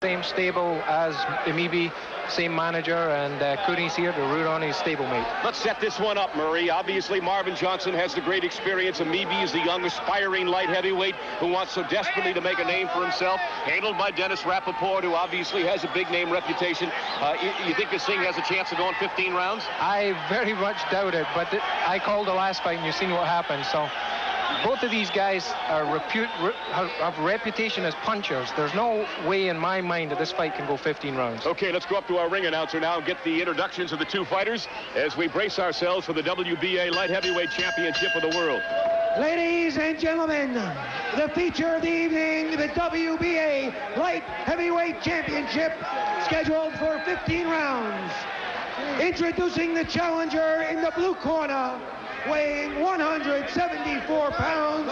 same stable as Emebe, same manager, and Cooney's here to root on his stablemate. Let's set this one up, Murray. Obviously, Marvin Johnson has the great experience. Emebe is the young, aspiring light heavyweight who wants so desperately to make a name for himself. Handled by Dennis Rappaport, who obviously has a big name reputation. You think this thing has a chance of going 15 rounds? I very much doubt it, but I called the last fight, and you've seen what happened. So both of these guys have reputation as punchers. There's no way in my mind that this fight can go 15 rounds. Okay, let's go up to our ring announcer now and get the introductions of the two fighters as we brace ourselves for the WBA Light Heavyweight Championship of the world. Ladies and gentlemen, the feature of the evening, the WBA Light Heavyweight Championship, scheduled for 15 rounds. Introducing the challenger in the blue corner, weighing 174 pounds,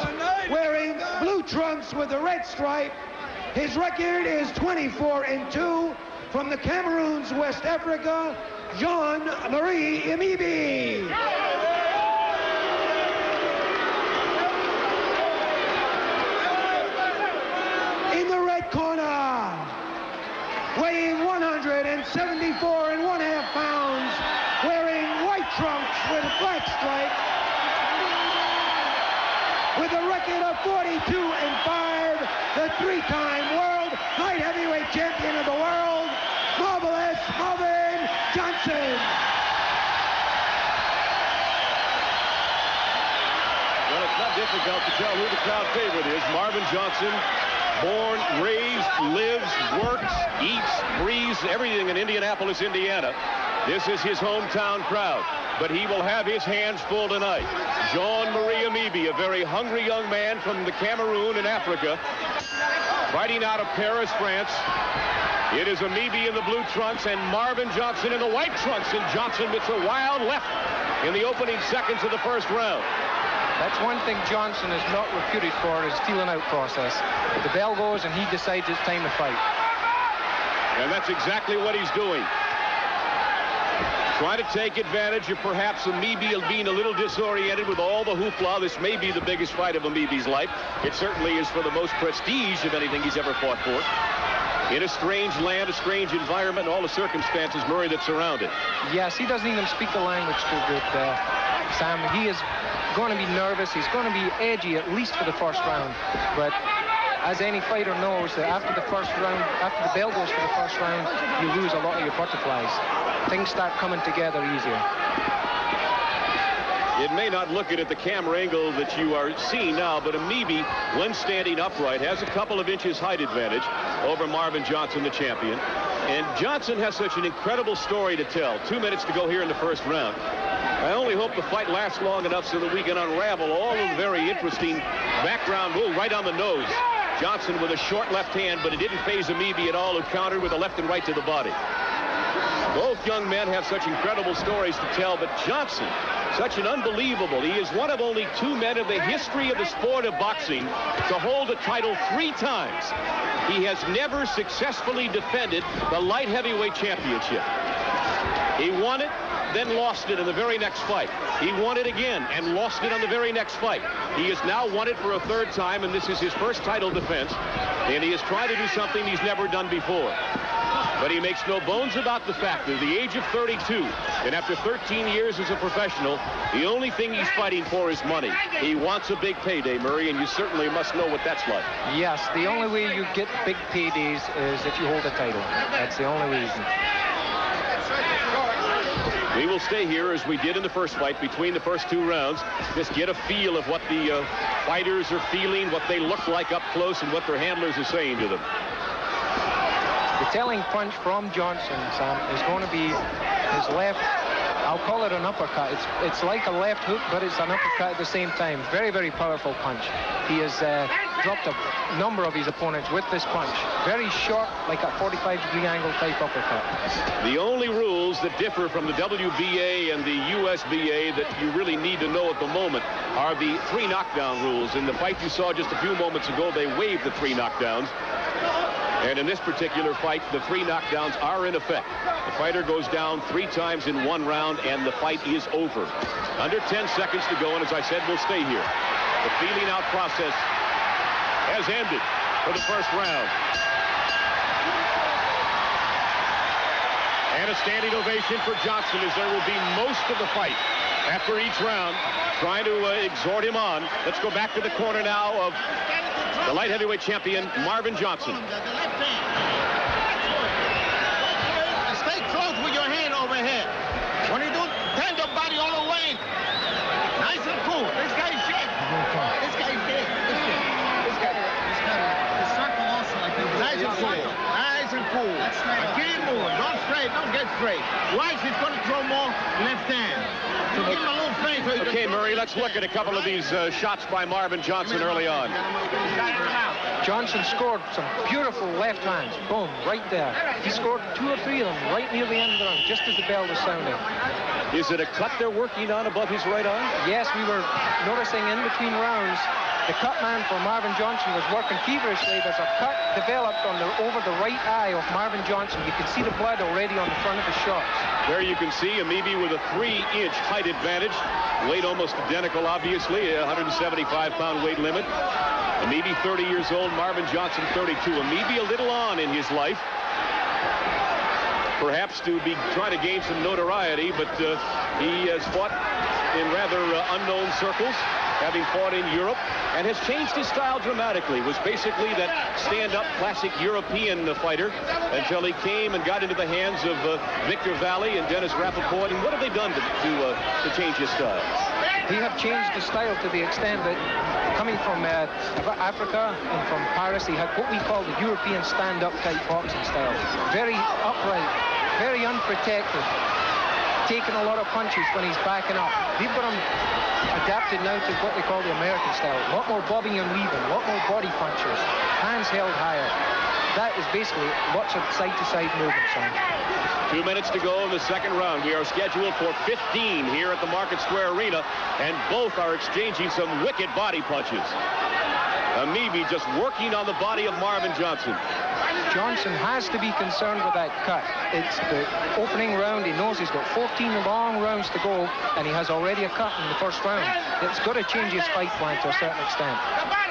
wearing blue trunks with a red stripe. His record is 24-2 from the Cameroon's West Africa, Jean-Marie Emebe. In the red corner, weighing 174 1/2 pounds, wearing white trunks with a black stripe, with a record of 42-5, the three-time world light heavyweight champion of the world, marvelous Marvin Johnson. Well, it's not difficult to tell who the crowd favorite is. Marvin Johnson, born, raised, lives, works, eats, breathes, everything in Indianapolis, Indiana. This is his hometown crowd, but he will have his hands full tonight. Jean-Marie Emebe, a very hungry young man from the Cameroon in Africa, fighting out of Paris, France. It is Emebe in the blue trunks and Marvin Johnson in the white trunks, and Johnson with a wild left in the opening seconds of the first round. That's one thing Johnson is not reputed for, is feeling out process. The bell goes and he decides it's time to fight. And that's exactly what he's doing. Trying to take advantage of perhaps Emebe being a little disoriented with all the hoopla. This may be the biggest fight of Emebe's life. It certainly is for the most prestige of anything he's ever fought for. In a strange land, a strange environment, and all the circumstances, Murray, that surround it. Yes, he doesn't even speak the language too good, Sam. He is going to be nervous. He's going to be edgy, at least for the first round. But as any fighter knows, that after the first round, after the bell goes for the first round, you lose a lot of your butterflies. Things start coming together easier. It may not look it at the camera angle that you are seeing now, but Emebe, when standing upright, has a couple of inches height advantage over Marvin Johnson, the champion. And Johnson has such an incredible story to tell. 2 minutes to go here in the first round. I only hope the fight lasts long enough so that we can unravel all of the very interesting background. Oh, right on the nose. Johnson with a short left hand, but it didn't faze Emebe at all, who countered with a left and right to the body. Both young men have such incredible stories to tell, but Johnson, such an unbelievable. He is one of only 2 men in the history of the sport of boxing to hold a title 3 times. He has never successfully defended the light heavyweight championship. He won it, then lost it in the very next fight. He won it again and lost it on the very next fight. He has now won it for a 3rd time, and this is his first title defense, and he has tried to do something he's never done before. But he makes no bones about the fact that at the age of 32, and after 13 years as a professional, the only thing he's fighting for is money. He wants a big payday, Murray, and you certainly must know what that's like. Yes, the only way you get big paydays is if you hold a title. That's the only reason. We will stay here as we did in the first fight between the first 2 rounds. Just get a feel of what the fighters are feeling, what they look like up close, and what their handlers are saying to them. The telling punch from Johnson, Sam, is going to be his left. I'll call it an uppercut. It's like a left hook, but it's an uppercut at the same time. Very, very powerful punch. He has dropped a number of his opponents with this punch. Very short, like a 45-degree angle type uppercut. The only rules that differ from the WBA and the USBA that you really need to know at the moment are the 3 knockdown rules. In the fight you saw just a few moments ago, they waived the 3 knockdowns. And in this particular fight, the 3 knockdowns are in effect. The fighter goes down 3 times in 1 round, and the fight is over. Under 10 seconds to go, and as I said, we'll stay here. The feeling out process has ended for the first round. And a standing ovation for Johnson, as there will be most of the fight after each round, trying to exhort him on. Let's go back to the corner now of the light heavyweight champion, Marvin Johnson. Stay close with your hand overhead. When you do, turn your body all the way. Nice and cool. This guy's shit. This guy's dead. This guy. The circle also like this. Nice and cool. Nice and cool. Keep moving. Don't straight. Don't get straight. Watch, he's going to throw more left hand. So give him a little feint. So Okay, Murray, let's look at a couple of these shots by Marvin Johnson early on. Johnson scored some beautiful left hands. Boom, right there. He scored 2 or 3 of them right near the end of the round, just as the bell was sounding. Is it a cut they're working on above his right eye? Yes, we were noticing in between rounds, the cut man for Marvin Johnson was working feverishly. There's a cut developed over the right eye of Marvin Johnson. You can see the blood already on the front of the shots. There you can see Emebe with a 3-inch height advantage. Weight almost identical, obviously, a 175-pound weight limit. Emebe 30 years old, Marvin Johnson 32. Emebe a little on in his life. Perhaps to be trying to gain some notoriety, but he has fought in rather unknown circles, having fought in Europe, and has changed his style dramatically. Was basically that stand-up classic European fighter until he came and got into the hands of Victor Valley and Dennis Rappaport. And what have they done to change his style? They have changed the style to the extent that coming from Africa and from Paris, he had what we call the European stand-up type boxing style. Very upright, very unprotected, taking a lot of punches when he's backing up. They've got him adapted now to what they call the American style. A lot more bobbing and weaving, a lot more body punches, hands held higher. That is basically lots of side-to-side movements on. 2 minutes to go in the second round. We are scheduled for 15 here at the Market Square Arena, and both are exchanging some wicked body punches. Emebe just working on the body of Marvin Johnson. Johnson has to be concerned with that cut. It's the opening round. He knows he's got 14 long rounds to go, and he has already a cut in the first round. It's got to change his fight plan to a certain extent.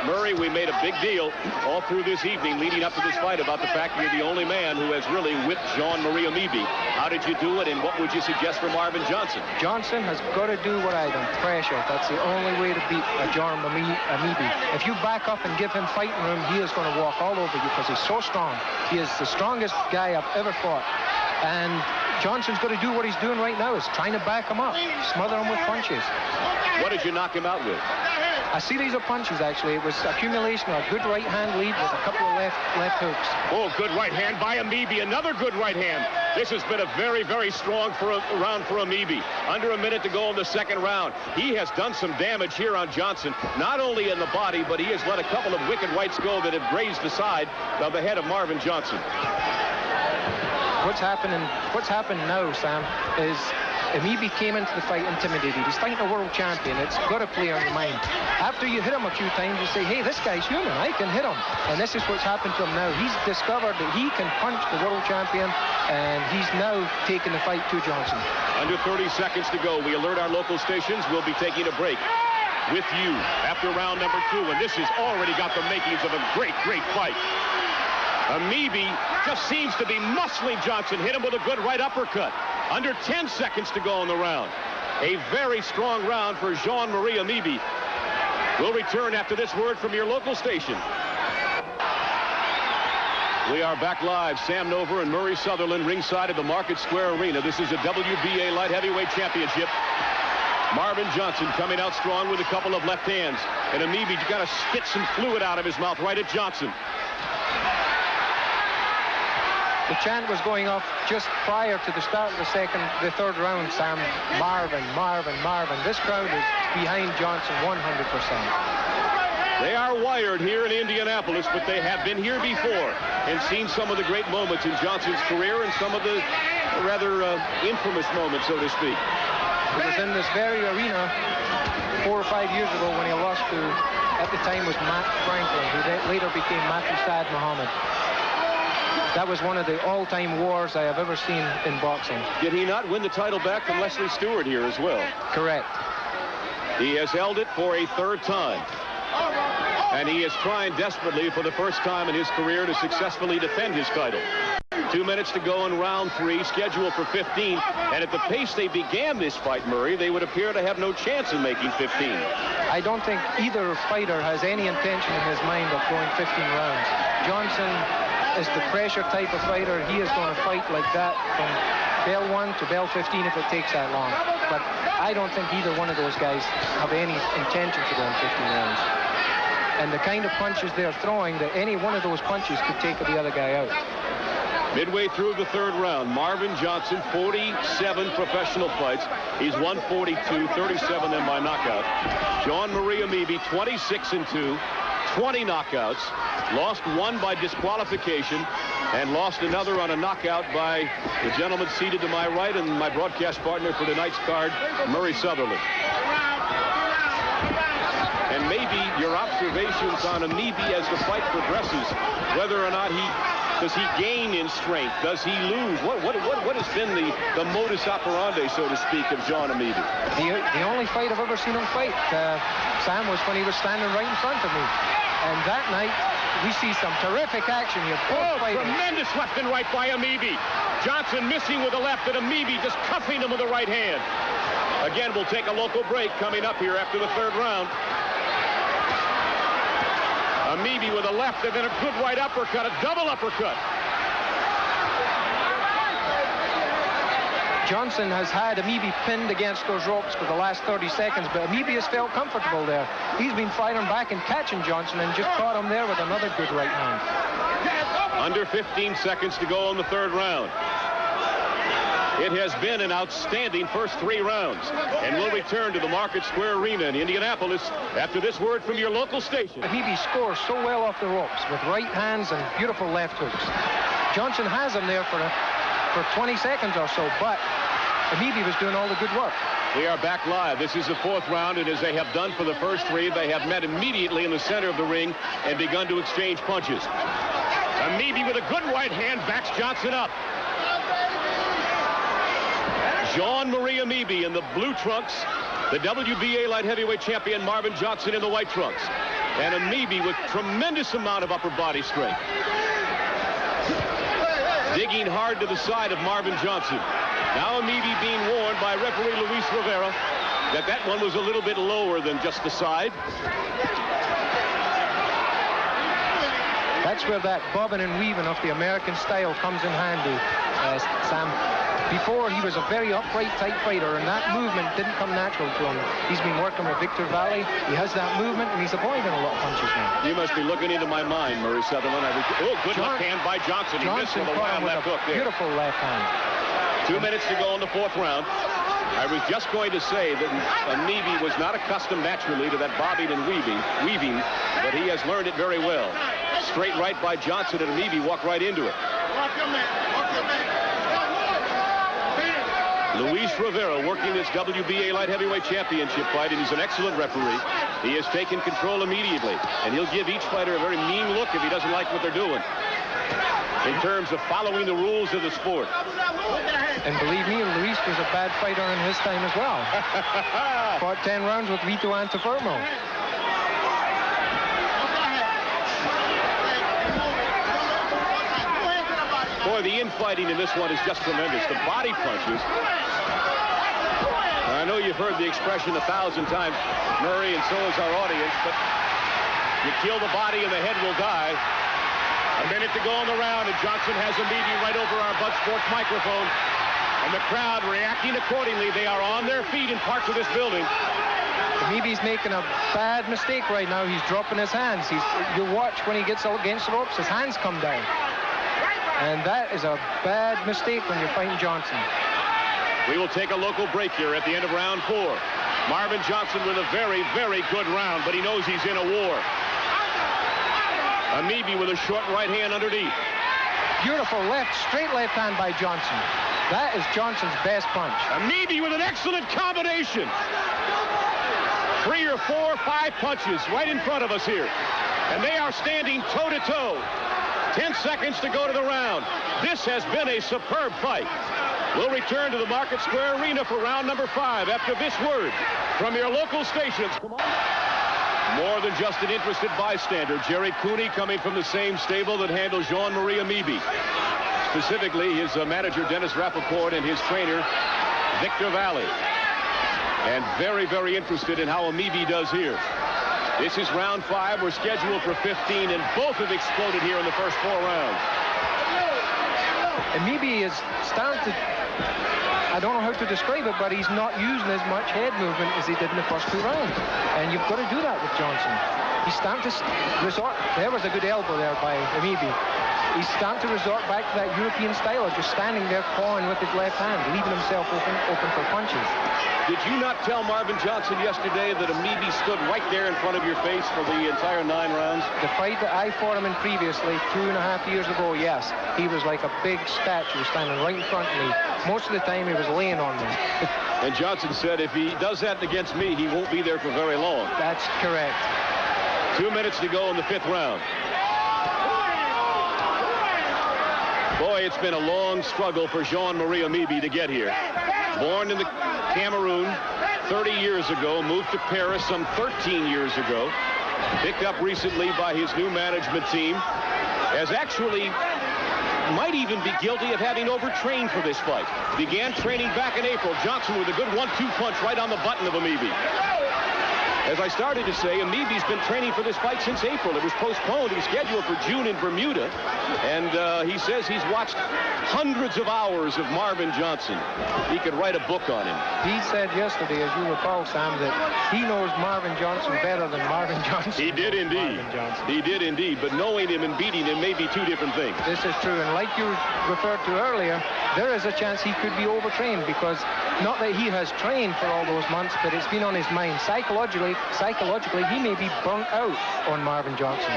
Murray, we made a big deal all through this evening leading up to this fight about the fact you're the only man who has really whipped Jean-Marie Emebe. How did you do it, and what would you suggest for Marvin Johnson? Johnson has got to do what I done, pressure. That's the only way to beat Jean-Marie Emebe. If you back up and give him fighting room, he is going to walk all over you because he's so strong. He is the strongest guy I've ever fought. And Johnson's got to do what he's doing right now, is trying to back him up, smother him with punches. What did you knock him out with? A series of punches, actually. It was accumulation of a good right hand lead with a couple of left hooks. Oh, good right hand by Emebe. Another good right hand. This has been a very, very strong round for Emebe. Under a minute to go in the second round. He has done some damage here on Johnson, not only in the body, but he has let a couple of wicked rights go that have grazed the side of the head of Marvin Johnson. What's happened now, Sam, is Emebe came into the fight intimidated. He's fighting a world champion. It's got to play on your mind. After you hit him a few times, you say, hey, this guy's human. I can hit him. And this is what's happened to him now. He's discovered that he can punch the world champion, and he's now taking the fight to Johnson. Under 30 seconds to go. We alert our local stations. We'll be taking a break with you after round number 2, and this has already got the makings of a great, great fight. Emebe just seems to be muscling Johnson. Hit him with a good right uppercut. Under 10 seconds to go in the round. A very strong round for Jean-Marie Emebe. We'll return after this word from your local station. We are back live. Sam Nover and Murray Sutherland ringside of the Market Square Arena. This is a WBA Light Heavyweight Championship. Marvin Johnson coming out strong with a couple of left hands. And Emebe got to spit some fluid out of his mouth right at Johnson. The chant was going off just prior to the start of the third round, Sam. Marvin, Marvin, Marvin. This crowd is behind Johnson 100%. They are wired here in Indianapolis, but they have been here before and seen some of the great moments in Johnson's career and some of the rather infamous moments, so to speak. It was in this very arena 4 or 5 years ago when he lost to, at the time, was Matt Franklin, who later became Matthew Saad Muhammad. That was one of the all-time wars I have ever seen in boxing. Did he not win the title back from Leslie Stewart here as well? Correct. He has held it for a third time. And he is trying desperately for the first time in his career to successfully defend his title. 2 minutes to go in round 3, scheduled for 15. And at the pace they began this fight, Murray, they would appear to have no chance in making 15. I don't think either fighter has any intention in his mind of going 15 rounds. Johnson is the pressure type of fighter. He is going to fight like that from bell 1 to bell 15 if it takes that long. But I don't think either one of those guys have any intention to go in 15 rounds. And the kind of punches they're throwing, that any one of those punches could take the other guy out. Midway through the 3rd round, Marvin Johnson, 47 professional fights. He's won 42, 37 then by knockout. Jean-Marie Emebe, 26-2, 20 knockouts. Lost 1 by disqualification and lost another on a knockout by the gentleman seated to my right and my broadcast partner for tonight's card, Murray Sutherland. And maybe your observations on Emebe as the fight progresses, whether or not does he gain in strength? Does he lose? What has been the modus operandi, so to speak, of John Emebe? The only fight I've ever seen him fight, Sam, was when he was standing right in front of me. And that night, we see some terrific action here. Tremendous left and right by Emebe. Johnson missing with the left, and Emebe just cuffing him with the right hand. Again, we'll take a local break coming up here after the 3rd round. Emebe with a left and then a good right uppercut, a double uppercut. Johnson has had Emebe pinned against those ropes for the last 30 seconds, but Emebe has felt comfortable there. He's been fighting back and catching Johnson and just caught him there with another good right hand. Under 15 seconds to go in the 3rd round. It has been an outstanding first 3 rounds, and we'll return to the Market Square Arena in Indianapolis after this word from your local station. Emebe scores so well off the ropes with right hands and beautiful left hooks. Johnson has him there for 20 seconds or so, but Emebe was doing all the good work. We are back live. This is the 4th round, and as they have done for the first 3, they have met immediately in the center of the ring and begun to exchange punches. Emebe with a good right hand backs Johnson up. Jean-Marie Emebe in the blue trunks, the WBA light heavyweight champion Marvin Johnson in the white trunks. And Emebe with tremendous amount of upper body strength. Digging hard to the side of Marvin Johnson. Now Emebe being warned by referee Luis Rivera that one was a little bit lower than just the side. That's where that bobbing and weaving of the American style comes in handy, Sam. Before, he was a very upright type fighter, and that movement didn't come natural to him. He's been working with Victor Valley. He has that movement, and he's avoiding a lot of punches now. You must be looking into my mind, Murray Sutherland. Good left hand by Johnson. He missed with a wild left hook there. Beautiful left hand. 2 minutes to go in the 4th round. I was just going to say that Emebe was not accustomed naturally to that bobbing and weaving, but he has learned it very well. Straight right by Johnson, and Emebe walked right into it. Luis Rivera working this WBA light heavyweight championship fight, and he's an excellent referee. He has taken control immediately, and he'll give each fighter a very mean look if he doesn't like what they're doing in terms of following the rules of the sport. And believe me, Luis was a bad fighter in his time as well. Fought 10 rounds with Vito Antuofermo. Boy, the infighting in this one is just tremendous. The body punches. I know you've heard the expression 1,000 times, Murray, and so has our audience, but you kill the body and the head will die. A minute to go in the round, and Johnson has Emebe right over our Bud Sports microphone. And the crowd reacting accordingly. They are on their feet in parts of this building. Emebe's making a bad mistake right now. He's dropping his hands. You watch when he gets against the ropes, his hands come down. And that is a bad mistake when you're fighting Johnson. We will take a local break here at the end of round 4. Marvin Johnson with a very, very good round, but he knows he's in a war. Emebe with a short right hand underneath. Beautiful straight left hand by Johnson. That is Johnson's best punch. Emebe with an excellent combination. 3 or 4 or 5 punches right in front of us here. And they are standing toe-to-toe. 10 seconds to go to the round. This has been a superb fight. We'll return to the Market Square Arena for round number 5 after this word from your local stations. Come on. More than just an interested bystander. Jerry Cooney coming from the same stable that handles Jean-Marie Emebe. specifically his manager, Dennis Rappaport, and his trainer, Victor Valley. And very, very interested in how Emebe does here. This is round 5. We're scheduled for 15, and both have exploded here in the first 4 rounds. Emebe is starting to, I don't know how to describe it, but he's not using as much head movement as he did in the first 2 rounds. And you've got to do that with Johnson. He's starting to resort. There was a good elbow there by Emebe. He's starting to resort back to that European style of just standing there clawing with his left hand, leaving himself open for punches. Did you not tell Marvin Johnson yesterday that Emebe stood right there in front of your face for the entire 9 rounds? The fight that I fought him in previously, 2.5 years ago, yes. He was like a big statue standing right in front of me. Most of the time he was laying on me. And Johnson said if he does that against me, he won't be there for very long. That's correct. 2 minutes to go in the 5th round. Boy, it's been a long struggle for Jean-Marie Emebe to get here. Born in the Cameroon 30 years ago, moved to Paris some 13 years ago, picked up recently by his new management team, has actually might even be guilty of having overtrained for this fight. Began training back in April. Johnson with a good 1-2 punch right on the button of Emebe. As I started to say, Emebe's been training for this fight since April. It was postponed. It was scheduled for June in Bermuda. And he says he's watched hundreds of hours of Marvin Johnson. He could write a book on him. He said yesterday, as you recall, Sam, that he knows Marvin Johnson better than Marvin Johnson. He did indeed. He did indeed. But knowing him and beating him may be 2 different things. This is true. And like you referred to earlier, there is a chance he could be overtrained, because not that he has trained for all those months, but it's been on his mind. Psychologically, he may be burnt out on Marvin Johnson.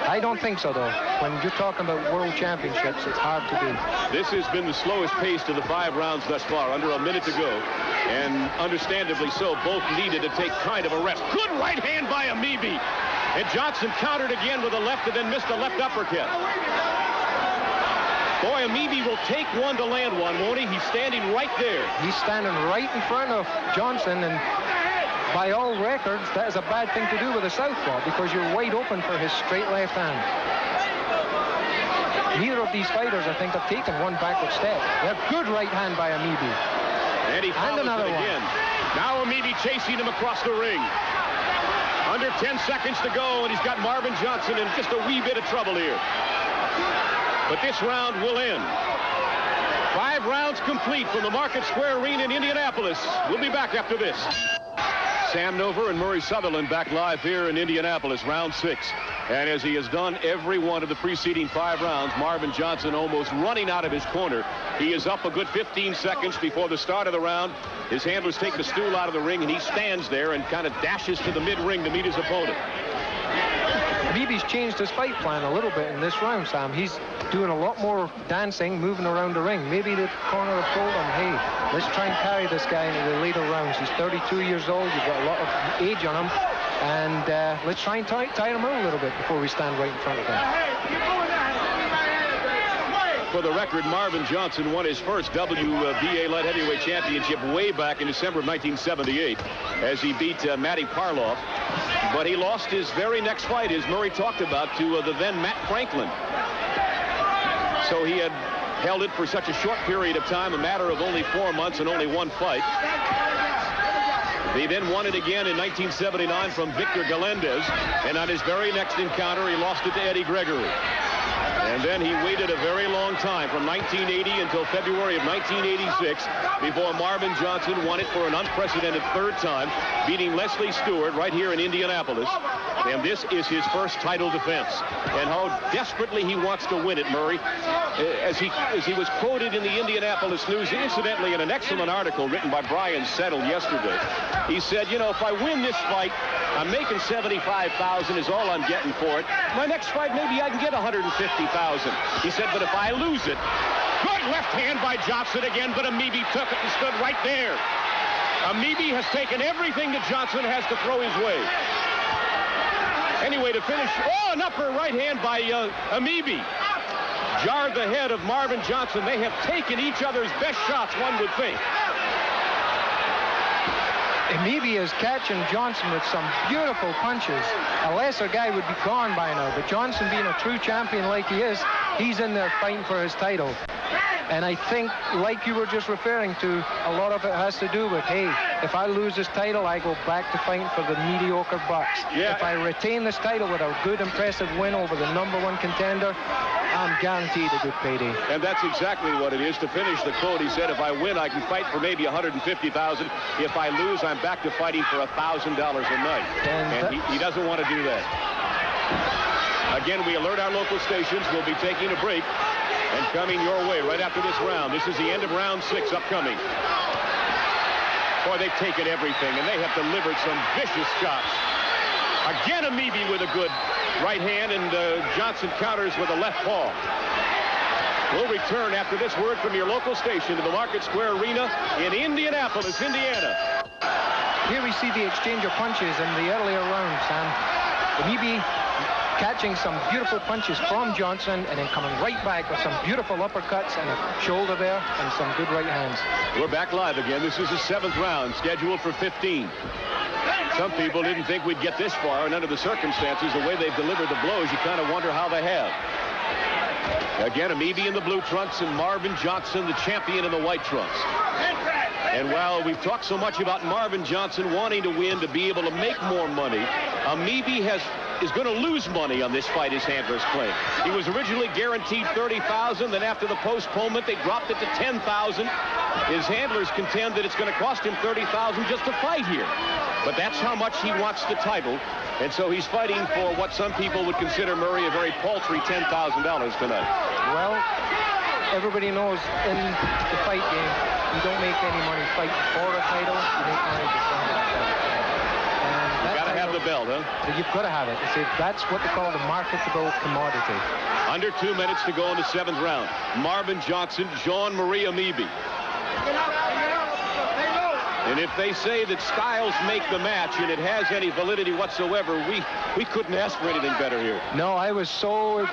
I don't think so, though. When you're talking about world championships, it's hard to do. This has been the slowest pace to the 5 rounds thus far, under a minute to go. And understandably so, both needed to take kind of a rest. Good right hand by Emebe. And Johnson countered again with a left and then missed a left uppercut. Boy, Emebe will take one to land one, won't he? He's standing right there. He's standing right in front of Johnson, and by all records, that is a bad thing to do with a southpaw, because you're wide open for his straight left hand. Neither of these fighters, I think, have taken one backward step. A good right hand by Emebe. And he follows it again. Now Emebe chasing him across the ring. Under 10 seconds to go, and he's got Marvin Johnson in just a wee bit of trouble here. But this round will end. 5 rounds complete from the Market Square Arena in Indianapolis. We'll be back after this. Sam Nover and Murray Sutherland back live here in Indianapolis, round 6. And as he has done every one of the preceding 5 rounds, Marvin Johnson almost running out of his corner. He is up a good 15 seconds before the start of the round. His handlers take the stool out of the ring, and he stands there and kind of dashes to the mid-ring to meet his opponent. Emebe's changed his fight plan a little bit in this round, Sam. He's doing a lot more dancing, moving around the ring. Maybe the corner have told him, hey, let's try and carry this guy into the later rounds. He's 32 years old. You've got a lot of age on him. And let's try and tire him out a little bit before we stand right in front of him. For the record, Marvin Johnson won his first WBA light heavyweight championship way back in December of 1978 as he beat Matty Parloff. But he lost his very next fight, as Murray talked about, to the then Matt Franklin. So he had held it for such a short period of time, a matter of only 4 months and only 1 fight. He then won it again in 1979 from Victor Galendez, and on his very next encounter, he lost it to Eddie Gregory. And then he waited a very long time, from 1980 until February of 1986, before Marvin Johnson won it for an unprecedented 3rd time, beating Leslie Stewart right here in Indianapolis. And this is his first title defense. And how desperately he wants to win it, Murray. As he was quoted in the Indianapolis News, incidentally in an excellent article written by Brian Settle yesterday, he said, you know, if I win this fight, I'm making $75,000 is all I'm getting for it. My next fight, maybe I can get $150,000. He said, but if I lose it, good left hand by Johnson again, but Emebe took it and stood right there. Emebe has taken everything that Johnson has to throw his way. Anyway, to finish, an upper right hand by Emebe. Jarred the head of Marvin Johnson. They have taken each other's best shots, one would think. Emebe is catching Johnson with some beautiful punches. A lesser guy would be gone by now, but Johnson, being a true champion like he is, He's in there fighting for his title. And I think, like you were just referring to, a lot of it has to do with, hey, if I lose this title, I go back to fighting for the mediocre bucks. Yeah. If I retain this title with a good, impressive win over the #1 contender, I'm guaranteed a good payday. And that's exactly what it is. To finish the quote, he said, if I win, I can fight for maybe $150,000. If I lose, I'm back to fighting for $1,000 a night. And he doesn't want to do that. Again, we alert our local stations. We'll be taking a break and coming your way right after this round. This is the end of round 6 upcoming. Boy, they've taken everything, and they have delivered some vicious shots. Again, Emebe with a good right hand, and Johnson counters with a left paw. We'll return after this word from your local station to the Market Square Arena in Indianapolis, Indiana. Here we see the exchange of punches in the earlier round, Sam. Emebe catching some beautiful punches from Johnson and then coming right back with some beautiful uppercuts and a shoulder there and some good right hands. We're back live again. This is the 7th round, scheduled for 15. Some people didn't think we'd get this far, and under the circumstances, the way they've delivered the blows, you kind of wonder how they have. Again, Emebe in the blue trunks and Marvin Johnson, the champion, in the white trunks. And while we've talked so much about Marvin Johnson wanting to win to be able to make more money, Emebe is going to lose money on this fight, his handlers claim. He was originally guaranteed $30,000, then after the postponement, they dropped it to $10,000. His handlers contend that it's going to cost him $30,000 just to fight here. But that's how much he wants the title, and so he's fighting for what some people would consider, Murray, a very paltry $10,000 tonight. Well, everybody knows in the fight game, you don't make any money fighting for a title, you make money defending a title. You got to have the belt, huh? You've got to have it. See, that's what they call the marketable commodity. Under 2 minutes to go in the 7th round. Marvin Johnson, Jean-Marie Emebe. And if they say that styles make the match and it has any validity whatsoever, we couldn't ask for anything better here. No, I was so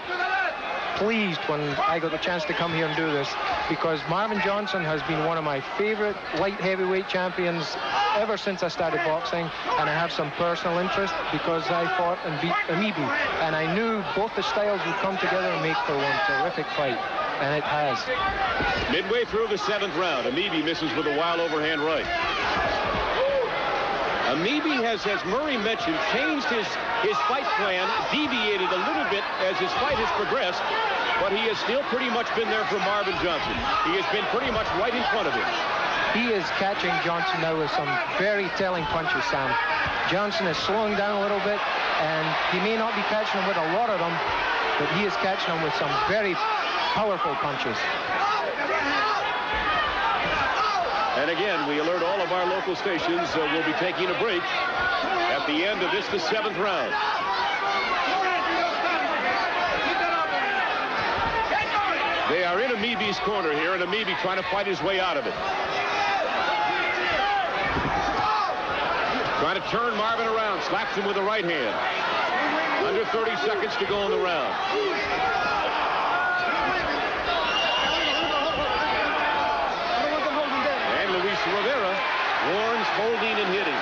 pleased when I got the chance to come here and do this, because Marvin Johnson has been one of my favorite light heavyweight champions ever since I started boxing, and I have some personal interest because I fought and beat Emebe, and I knew both the styles would come together and make for one terrific fight, and it has. Midway through the 7th round, Emebe misses with a wild overhand right. Emebe has, as Murray mentioned, changed his fight plan, deviated a little bit as his fight has progressed, but he has still pretty much been there for Marvin Johnson. He has been pretty much right in front of him. He is catching Johnson now with some very telling punches, Sam. Johnson is slowing down a little bit, and he may not be catching him with a lot of them, but he is catching him with some very powerful punches. And again, we alert all of our local stations. We'll be taking a break at the end of this, the 7th round. They are in Emebe's corner here, and Emebe trying to fight his way out of it. Trying to turn Marvin around, slaps him with the right hand. Under 30 seconds to go in the round. Rivera warns holding and hitting.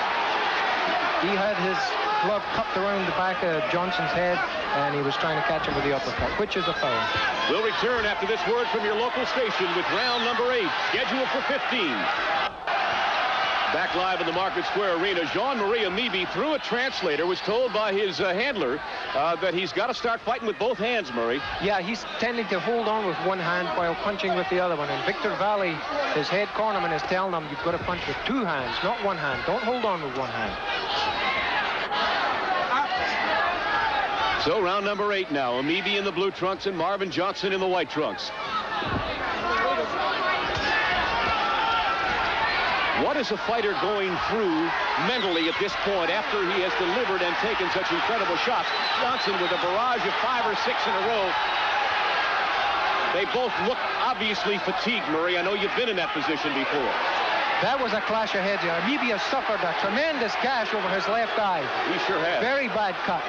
He had his glove cupped around the back of Johnson's head, and he was trying to catch him with the uppercut, which is a foul. We'll return after this word from your local station with round number 8, scheduled for 15. Back live in the Market Square Arena, Jean-Marie Emebe, through a translator, was told by his handler that he's got to start fighting with both hands, Murray. Yeah, he's tending to hold on with one hand while punching with the other one. And Victor Valley, his head cornerman, is telling him you've got to punch with 2 hands, not 1 hand. Don't hold on with 1 hand. So round number 8 now. Emebe in the blue trunks and Marvin Johnson in the white trunks. What is a fighter going through mentally at this point after he has delivered and taken such incredible shots? Johnson with a barrage of 5 or 6 in a row. They both look obviously fatigued, Murray. I know you've been in that position before. That was a clash of heads here. Emebe has suffered a tremendous gash over his left eye. He sure has. Very bad cut.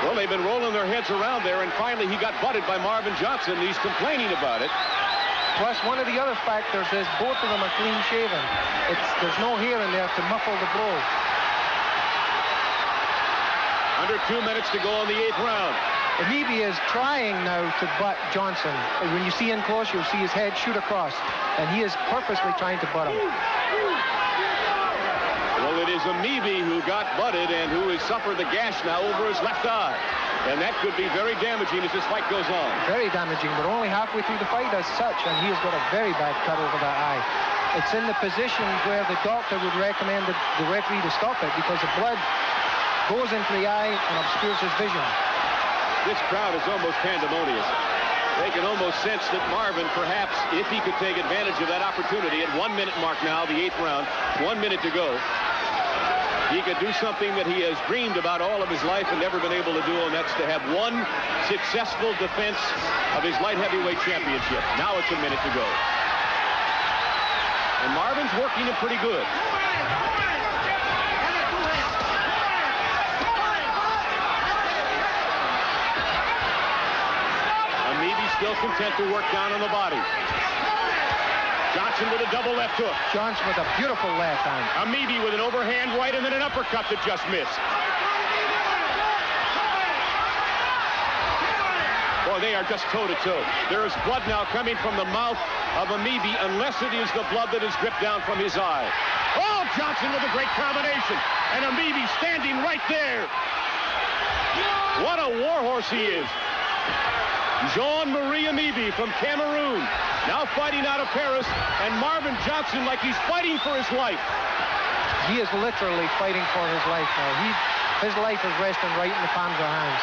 Well, they've been rolling their heads around there, and finally he got butted by Marvin Johnson. He's complaining about it. Plus, one of the other factors is both of them are clean-shaven. There's no hair in there to muffle the blow. Under 2 minutes to go in the 8th round. Emebe is trying now to butt Johnson. When you see in close, you'll see his head shoot across, and he is purposely trying to butt him. Well, it is Emebe who got butted and who has suffered the gash now over his left eye. And that could be very damaging as this fight goes on. Very damaging, but only halfway through the fight as such, and he has got a very bad cut over that eye. It's in the position where the doctor would recommend the referee to stop it because the blood goes into the eye and obscures his vision. This crowd is almost pandemonious. They can almost sense that Marvin, perhaps, if he could take advantage of that opportunity at 1 minute mark now, the 8th round, 1 minute to go, he could do something that he has dreamed about all of his life and never been able to do, and that's to have one successful defense of his light heavyweight championship. Now it's a minute to go. And Marvin's working it pretty good. Still content to work down on the body. Johnson with a double left hook. Johnson with a beautiful left hand. Emebe with an overhand right and then an uppercut that just missed. Boy, they are just toe-to-toe. There is blood now coming from the mouth of Emebe, unless it is the blood that has dripped down from his eye. Oh, Johnson with a great combination. And Emebe standing right there. What a warhorse he is. Jean-Marie Emebe from Cameroon, now fighting out of Paris, and Marvin Johnson like he's fighting for his life. He is literally fighting for his life now. His life is resting right in the palms of hands.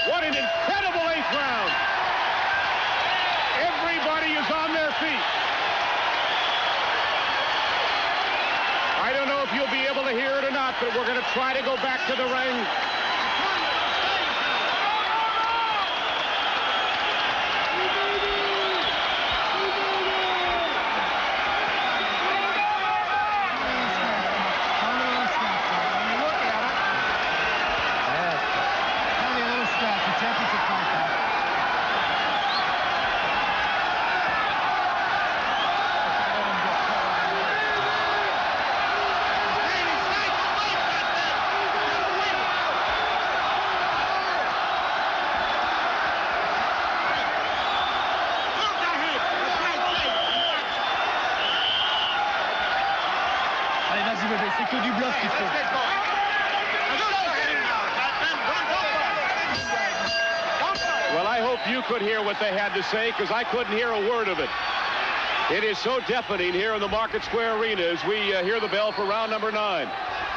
What an incredible 8th round. Everybody is on their feet. I don't know if you'll be able to hear it or not, but we're going to try to go back to the ring. C'est que du bluff qu'il faut. Well, I hope you could hear what they had to say, because I couldn't hear a word of it. It is so deafening here in the Market Square Arena as we hear the bell for round number 9.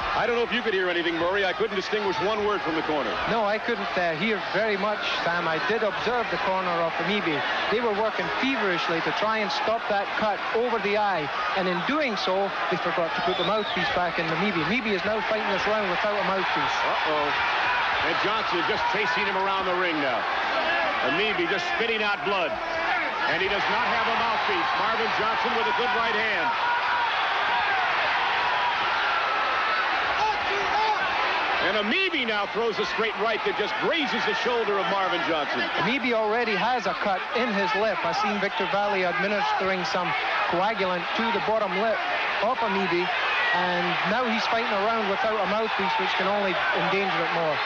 I don't know if you could hear anything, Murray. I couldn't distinguish one word from the corner. No, I couldn't hear very much, Sam. I did observe the corner of Emebe. They were working feverishly to try and stop that cut over the eye, and in doing so, they forgot to put the mouthpiece back in Emebe. Emebe is now fighting this round without a mouthpiece. Uh-oh. And Johnson just chasing him around the ring now. Emebe just spitting out blood. And he does not have a mouthpiece. Marvin Johnson with a good right hand. And Emebe now throws a straight right that just grazes the shoulder of Marvin Johnson. Emebe already has a cut in his lip. I've seen Victor Valley administering some coagulant to the bottom lip of Emebe, and now he's fighting around without a mouthpiece, which can only endanger it more.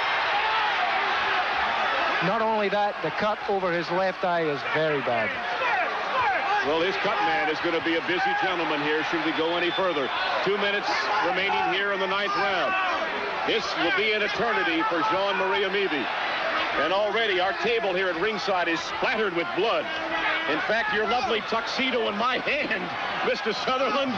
Not only that, the cut over his left eye is very bad. Well, his cut man is going to be a busy gentleman here should we go any further. 2 minutes remaining here in the 9th round. This will be an eternity for Jean-Marie Emebe. And already our table here at ringside is splattered with blood. In fact, your lovely tuxedo in my hand, Mr. Sutherland.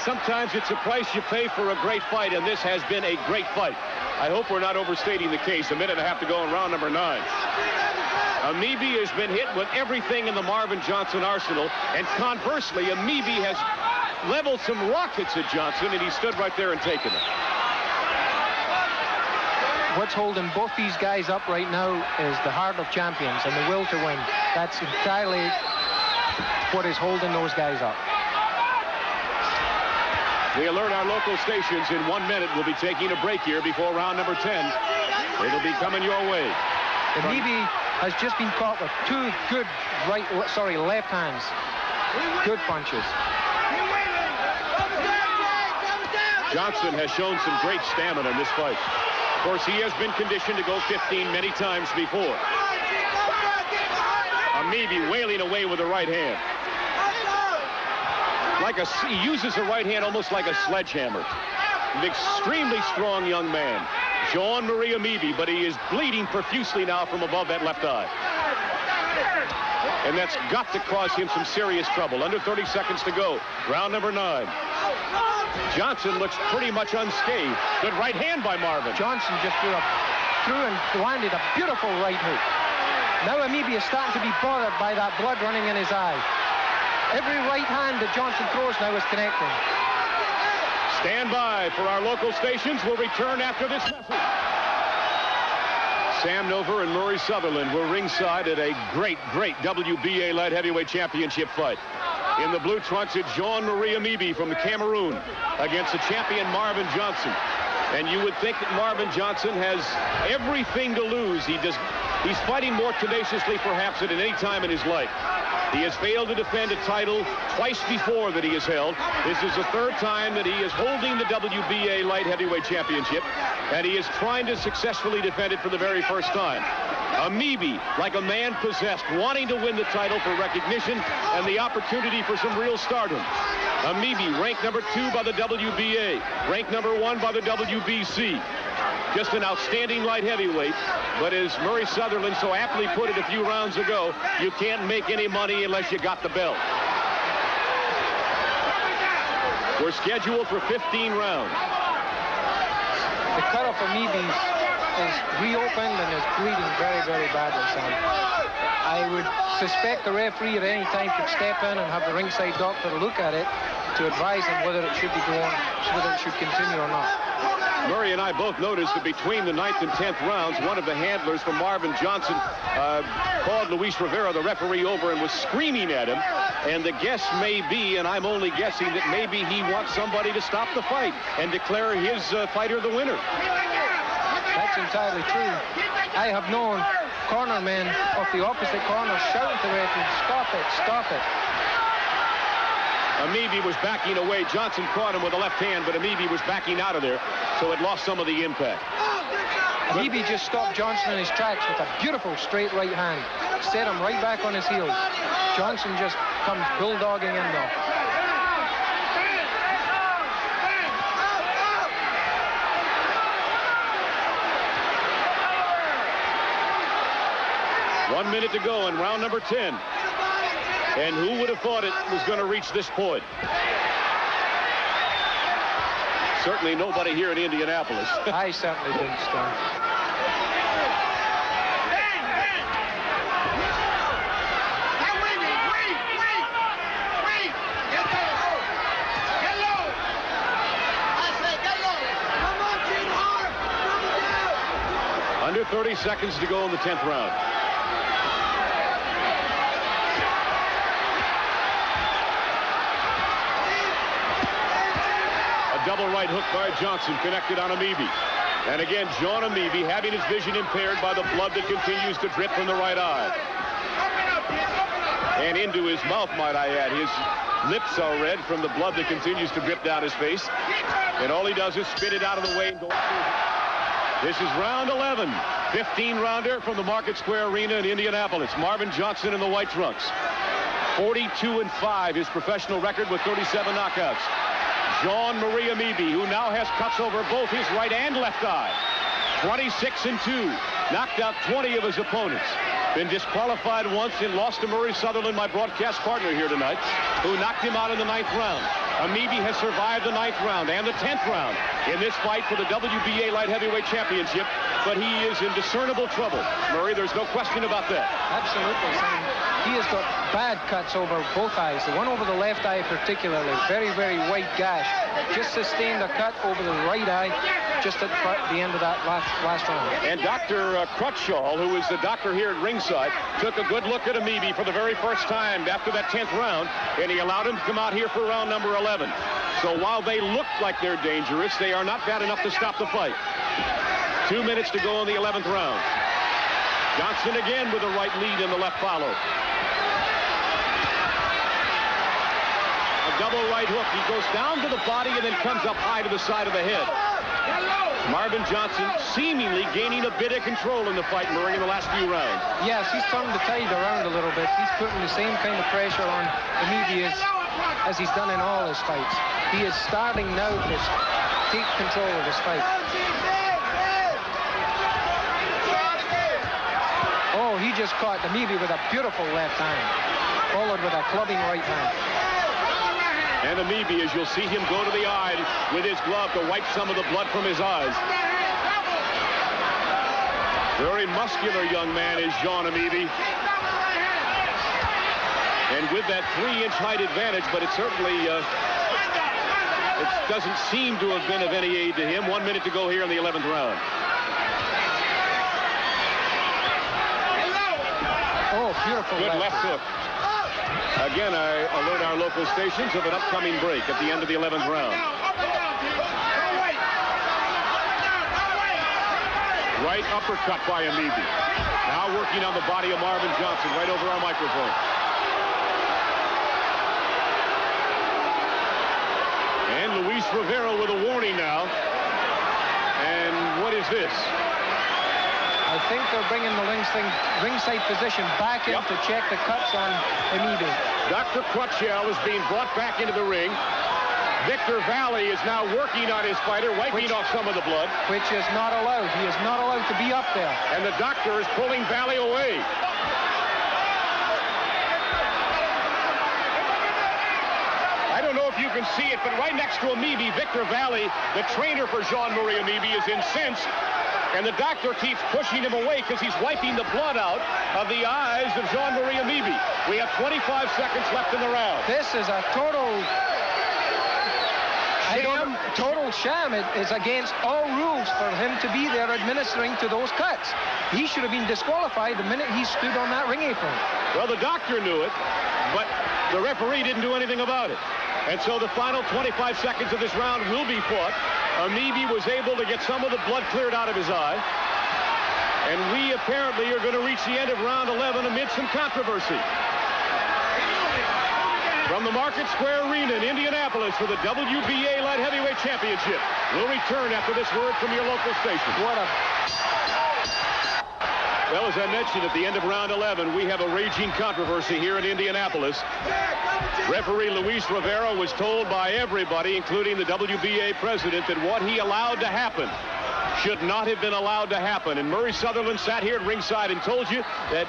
Sometimes it's a price you pay for a great fight, and this has been a great fight. I hope we're not overstating the case. A minute and a half to go in round number 9. Emebe has been hit with everything in the Marvin Johnson arsenal, and conversely, Emebe has leveled some rockets at Johnson, and he stood right there and taken it. What's holding both these guys up right now is the heart of champions and the will to win. That's entirely what is holding those guys up. We alert our local stations in 1 minute. We'll be taking a break here before round number 10. It'll be coming your way. Emebe has just been caught with two good left hands. Good punches. Johnson has shown some great stamina in this fight. Of course, he has been conditioned to go 15 many times before. Emebe wailing away with the right hand. He uses the right hand almost like a sledgehammer. An extremely strong young man, Jean-Marie Emebe, but he is bleeding profusely now from above that left eye. And that's got to cause him some serious trouble. Under 30 seconds to go. Round number 9. Johnson looks pretty much unscathed. Good right hand by Marvin. Johnson just threw and landed a beautiful right hook. Now Emebe is starting to be bothered by that blood running in his eye. Every right hand that Johnson throws now is connecting. Stand by for our local stations. We'll return after this message. Sam Nover and Murray Sutherland were ringside at a great WBA light heavyweight championship fight. In the blue trunks, it's Jean-Marie Emebe from Cameroon against the champion Marvin Johnson. And you would think that Marvin Johnson has everything to lose. He's fighting more tenaciously perhaps than at any time in his life. He has failed to defend a title twice before that he has held. This is the 3rd time that he is holding the WBA light heavyweight championship, and he is trying to successfully defend it for the very first time. Emebe, like a man possessed, wanting to win the title for recognition and the opportunity for some real stardom. Emebe, ranked number 2 by the WBA, ranked number 1 by the WBC. Just an outstanding light heavyweight, but as Murray Sutherland so aptly put it a few rounds ago, you can't make any money unless you got the belt. We're scheduled for 15 rounds. The cut off Emebe is reopened and is bleeding very, very badly, Sam. I would suspect the referee at any time could step in and have the ringside doctor look at it to advise him whether it should be going, whether it should continue or not. Murray and I both noticed that between the 9th and 10th rounds, one of the handlers from Marvin Johnson called Luis Rivera, the referee, over and was screaming at him. And the guess may be, and I'm only guessing, that maybe he wants somebody to stop the fight and declare his fighter the winner. That's entirely true. I have known corner men of the opposite corner shouting to the referee, "Stop it, stop it." Emebe was backing away. Johnson caught him with a left hand, but Emebe was backing out of there, so it lost some of the impact. Emebe just stopped Johnson in his tracks with a beautiful straight right hand. Set him right back on his heels. Johnson just comes bulldogging in though. One minute to go in round number 10. And who would have thought it was going to reach this point? Certainly nobody here in Indianapolis. I certainly didn't, Stan. Under 30 seconds to go in the 10th round. Double right hook by Johnson connected on Emebe. And again, Jean Emebe having his vision impaired by the blood that continues to drip from the right eye. And into his mouth, might I add. His lips are red from the blood that continues to drip down his face. And all he does is spit it out of the way and go. This is round 11. 15-rounder from the Market Square Arena in Indianapolis. Marvin Johnson in the white trunks. 42-5, his professional record with 37 knockouts. Jean-Marie Emebe, who now has cuts over both his right and left eye. 26-2, knocked out 20 of his opponents. Been disqualified once and lost to Murray Sutherland, my broadcast partner here tonight, who knocked him out in the 9th round. Emebe has survived the 9th round and the 10th round in this fight for the WBA Light Heavyweight Championship, but he is in discernible trouble. Murray, there's no question about that. Absolutely, Sam. He has got bad cuts over both eyes. The one over the left eye particularly, very, very white gash. Just sustained a cut over the right eye just at the end of that last round. And Dr. Crutchall, who is the doctor here at ringside, took a good look at Emebe for the very first time after that 10th round, and he allowed him to come out here for round number 11. So while they look like they're dangerous, they are not bad enough to stop the fight. 2 minutes to go in the 11th round. Johnson again with a right lead and the left follow. A double right hook. He goes down to the body and then comes up high to the side of the head. Marvin Johnson seemingly gaining a bit of control in the fight, Murray, in the last few rounds. Yes, he's turned the tide around a little bit. He's putting the same kind of pressure on Emebe as he's done in all his fights. He is starting now to take control of his fight. Oh, he just caught Emebe with a beautiful left hand, followed with a clubbing right hand. And Emebe, as you'll see him go to the eye with his glove to wipe some of the blood from his eyes. Very muscular young man is Jean Emebe. And with that 3-inch height advantage, but it certainly it doesn't seem to have been of any aid to him. 1 minute to go here in the 11th round. Oh, beautiful. Good left hook. Again, I alert our local stations of an upcoming break at the end of the 11th round. Right uppercut by Emebe. Now working on the body of Marvin Johnson right over our microphone. And Luis Rivera with a warning now. And what is this? I think they're bringing the ringside physician back in to check the cuts on Emebe. Dr. Crutchell is being brought back into the ring. Victor Valley is now working on his fighter, wiping off some of the blood. Which is not allowed. He is not allowed to be up there. And the doctor is pulling Valley away. I don't know if you can see it, but right next to Emebe, Victor Valley, the trainer for Jean-Marie Emebe, is incensed. And the doctor keeps pushing him away because he's wiping the blood out of the eyes of Jean-Marie Emebe. We have 25 seconds left in the round. This is a total sham. It is against all rules for him to be there administering to those cuts. He should have been disqualified the minute he stood on that ring apron. Well, the doctor knew it, but the referee didn't do anything about it. And so the final 25 seconds of this round will be fought. Emebe was able to get some of the blood cleared out of his eye. And we apparently are going to reach the end of round 11 amid some controversy. From the Market Square Arena in Indianapolis for the WBA Light Heavyweight Championship. We'll return after this word from your local station. Well, as I mentioned, at the end of round 11, we have a raging controversy here in Indianapolis. Referee Luis Rivera was told by everybody, including the WBA president, that what he allowed to happen should not have been allowed to happen. And Murray Sutherland sat here at ringside and told you that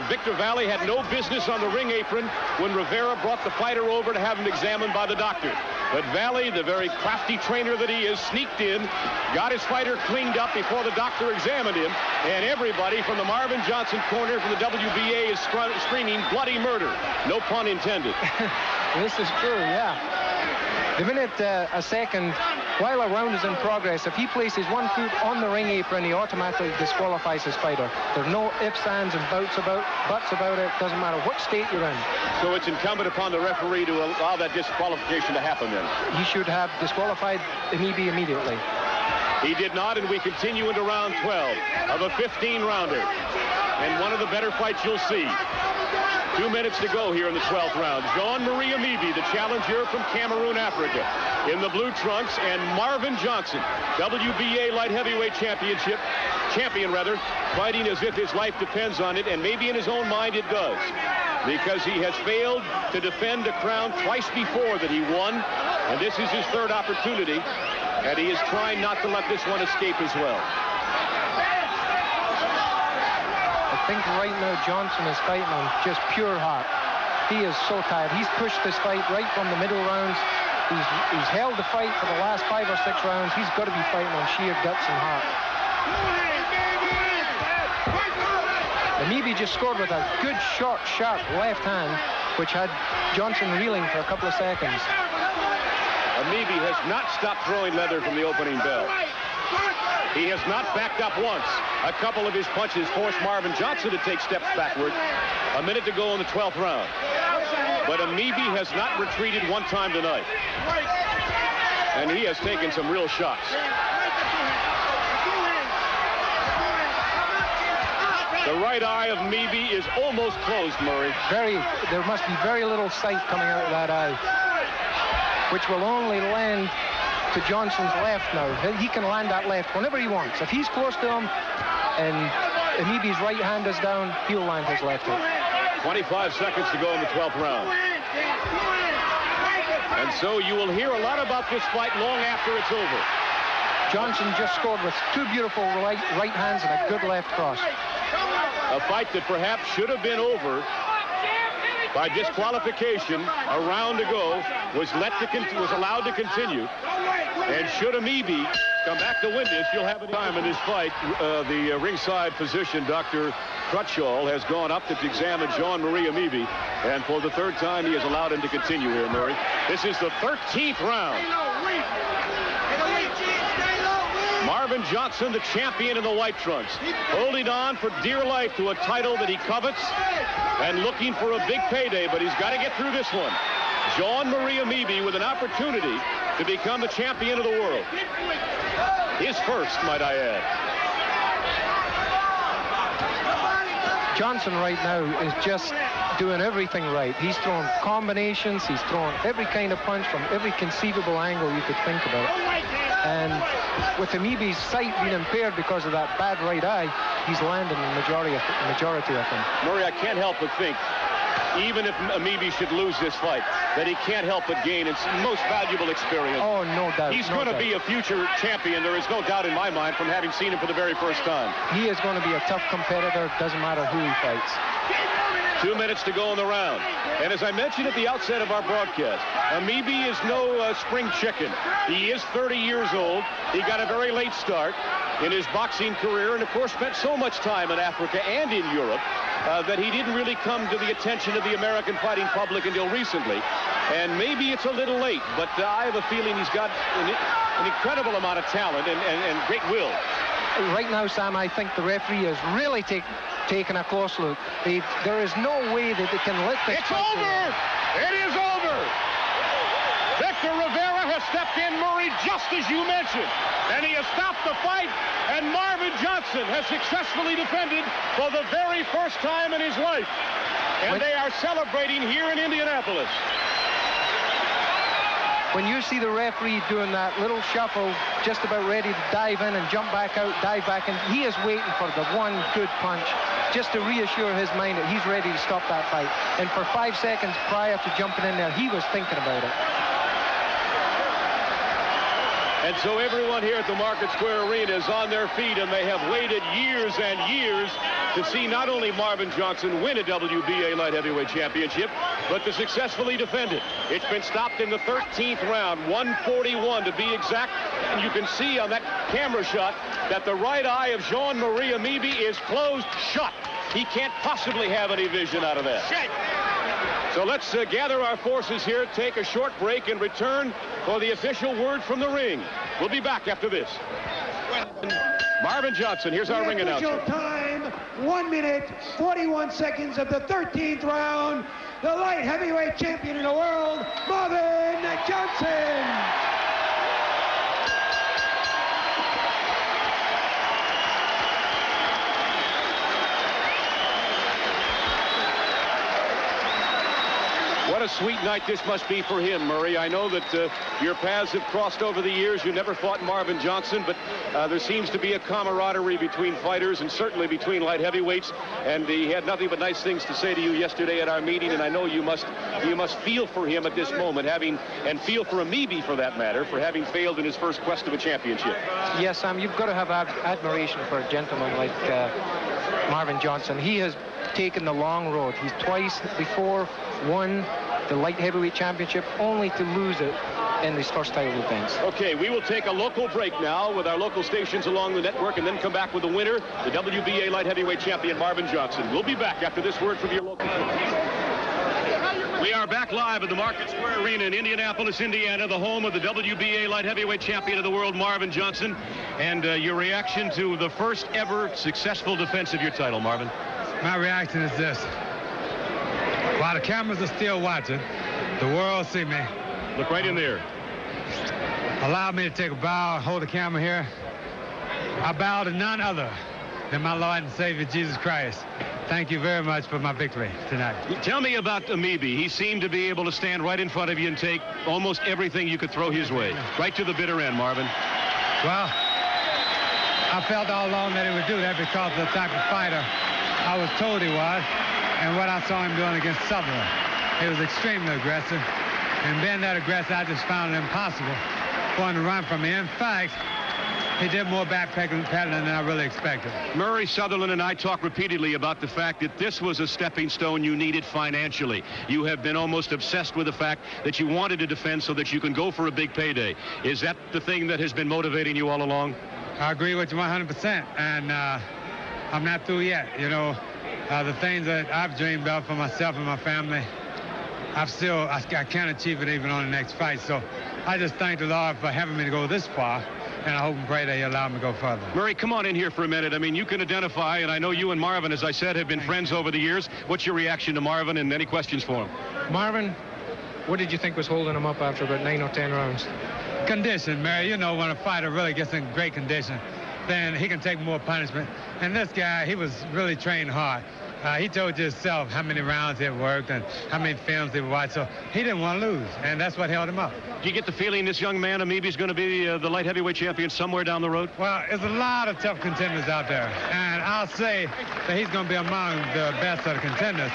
Victor Valley had no business on the ring apron when Rivera brought the fighter over to have him examined by the doctor. But Valley, the very crafty trainer that he is, sneaked in, got his fighter cleaned up before the doctor examined him, and everybody from the Marvin Johnson corner from the WBA is screaming bloody murder. No pun intended. This is true, yeah. The minute a second, while a round is in progress, if he places one foot on the ring apron, he automatically disqualifies his fighter. There's no ifs, ands, and buts about it. Doesn't matter what state you're in. So it's incumbent upon the referee to allow that disqualification to happen then. He should have disqualified Emebe immediately. He did not, and we continue into round 12 of a 15-rounder. And one of the better fights you'll see. 2 minutes to go here in the 12th round. Jean-Marie Emebe, the challenger from Cameroon, Africa, in the blue trunks, and Marvin Johnson, WBA Light Heavyweight champion, fighting as if his life depends on it, and maybe in his own mind it does, because he has failed to defend a crown twice before that he won, and this is his third opportunity, and he is trying not to let this one escape as well. I think right now Johnson is fighting on just pure heart. He is so tired. He's pushed this fight right from the middle rounds. He's held the fight for the last 5 or 6 rounds. He's got to be fighting on sheer guts and heart. Emebe just scored with a good, short, sharp left hand, which had Johnson reeling for a couple of seconds. Emebe has not stopped throwing leather from the opening bell. He has not backed up once. A couple of his punches forced Marvin Johnson to take steps backward. A minute to go in the 12th round. But Emebe has not retreated one time tonight. And he has taken some real shots. The right eye of Emebe is almost closed, Murray. There must be very little sight coming out of that eye. which will only land to Johnson's left now. He can land that left whenever he wants. If he's close to him and Emebe's right hand is down, he'll land his left hook. 25 seconds to go in the 12th round. And so you will hear a lot about this fight long after it's over. Johnson just scored with two beautiful right hands and a good left cross. A fight that perhaps should have been over by disqualification a round ago was allowed to continue. And should Emebe come back to win this, you'll have a time in this fight. The ringside physician, Dr. Crutchall, has gone up to examine Jean-Marie Emebe, and for the third time he has allowed him to continue here, Murray. This is the 13th round. Marvin Johnson, the champion in the white trunks, holding on for dear life to a title that he covets and looking for a big payday, but he's got to get through this one. Jean-Marie Emebe with an opportunity to become the champion of the world. His first, might I add. Johnson right now is just doing everything right. He's throwing combinations. He's throwing every kind of punch from every conceivable angle you could think about. And with Emebe's sight being impaired because of that bad right eye, he's landing the majority of them. Murray, I can't help but think, even if Emebe should lose this fight, that he can't help but gain its most valuable experience. Oh, no doubt. He's going to be a future champion. There is no doubt in my mind from having seen him for the very first time. He is going to be a tough competitor. Doesn't matter who he fights. 2 minutes to go in the round. And as I mentioned at the outset of our broadcast, Emebe is no spring chicken. He is 30 years old. He got a very late start in his boxing career and, of course, spent so much time in Africa and in Europe that he didn't really come to the attention of the American fighting public until recently. And maybe it's a little late, but I have a feeling he's got an incredible amount of talent and great will. Right now, Sam, I think the referee is really taking a close look. There is no way that they can let this It's over! It is over! Victor Rivera has stepped in, Murray, just as you mentioned. And he has stopped the fight, and Marvin Johnson has successfully defended for the very first time in his life. And they are celebrating here in Indianapolis. When you see the referee doing that little shuffle, just about ready to dive in and jump back out, dive back in, he is waiting for the one good punch just to reassure his mind that he's ready to stop that fight. And for 5 seconds prior to jumping in there, he was thinking about it. And so everyone here at the Market Square Arena is on their feet, and they have waited years and years to see not only Marvin Johnson win a WBA light heavyweight championship, but to successfully defend it. It's been stopped in the 13th round, 141 to be exact. And you can see on that camera shot that the right eye of Jean-Marie Emebe is closed shut. He can't possibly have any vision out of that. So let's gather our forces here, take a short break, and return for the official word from the ring. We'll be back after this. Marvin Johnson, here's our ring announcer. Time, 1 minute, 41 seconds of the 13th round. The light heavyweight champion in the world, Marvin Johnson. What a sweet night this must be for him, Murray. I know that your paths have crossed over the years. You never fought Marvin Johnson, but there seems to be a camaraderie between fighters and certainly between light heavyweights. And he had nothing but nice things to say to you yesterday at our meeting. And I know you must feel for him at this moment, and feel for Emebe, for that matter, for having failed in his first quest of a championship. Yes, Sam, you've got to have admiration for a gentleman like Marvin Johnson. He has taken the long road. He's twice before won the light heavyweight championship, only to lose it in his first title defense. Okay, we will take a local break now with our local stations along the network, and then come back with the winner, the WBA light heavyweight champion, Marvin Johnson. We'll be back after this word from your local. We are back live at the Market Square Arena in Indianapolis, Indiana, the home of the WBA light heavyweight champion of the world, Marvin Johnson. And your reaction to the first ever successful defense of your title, Marvin? My reaction is this. While the cameras are still watching, the world see me. Look right in there. Allow me to take a bow, hold the camera here. I bow to none other than my Lord and Savior, Jesus Christ. thank you very much for my victory tonight. Tell me about Emebe. He seemed to be able to stand right in front of you and take almost everything you could throw his way. Right to the bitter end, Marvin. Well, I felt all along that he would do that because of the type of fighter I was told he was and what I saw him doing against Sutherland. He was extremely aggressive. And being that aggressive, I just found it impossible for him to run from me. In fact, he did more backpedaling than I really expected. Murray, Sutherland, and I talk repeatedly about the fact that this was a stepping stone you needed financially. You have been almost obsessed with the fact that you wanted to defend so that you can go for a big payday. Is that the thing that has been motivating you all along? I agree with you 100%, and I'm not through yet. You know, the things that I've dreamed of for myself and my family, I can't achieve it even on the next fight. So I just thank the Lord for having me to go this far, and I hope and pray that He'll allow me to go further. Murray, come on in here for a minute. I mean, you can identify, and I know you and Marvin, as I said, have been friends over the years. What's your reaction to Marvin, and any questions for him? Marvin, what did you think was holding him up after about 9 or 10 rounds? Condition, Mary. You know, when a fighter really gets in great condition, then he can take more punishment. And this guy, he was really trained hard. He told you himself how many rounds he had worked and how many films he watched, so he didn't want to lose, and that's what held him up. Do you get the feeling this young man, Emebe, is going to be the light heavyweight champion somewhere down the road? Well, there's a lot of tough contenders out there, and I'll say that he's going to be among the best of the contenders,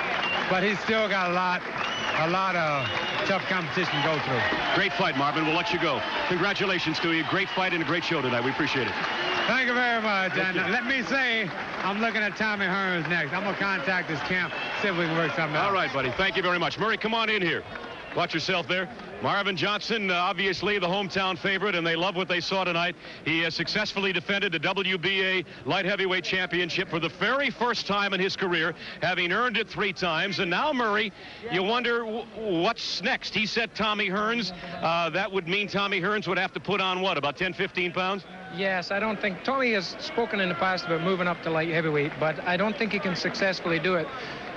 but he's still got a lot of tough competition to go through. Great fight, Marvin. We'll let you go. Congratulations to you. Great fight and a great show tonight. We appreciate it. Thank you very much. And let me say, I'm looking at Tommy Hearns next. I'm going to contact this camp, see if we can work something out. All right, buddy. Thank you very much. Murray, come on in here. Watch yourself there. Marvin Johnson, obviously the hometown favorite, and they love what they saw tonight. He has successfully defended the WBA light heavyweight championship for the very first time in his career, having earned it 3 times. And now, Murray, you wonder what's next. He said Tommy Hearns. That would mean Tommy Hearns would have to put on, what, about 10, 15 pounds? Yes, I don't think Tommy has spoken in the past about moving up to light heavyweight, but I don't think he can successfully do it.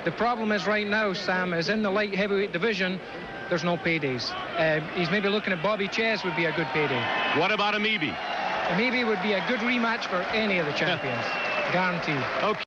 The problem is right now, Sam, is in the light heavyweight division, there's no paydays. He's maybe looking at Bobby Chess would be a good payday. What about Emebe? Emebe would be a good rematch for any of the champions. Guaranteed. Okay.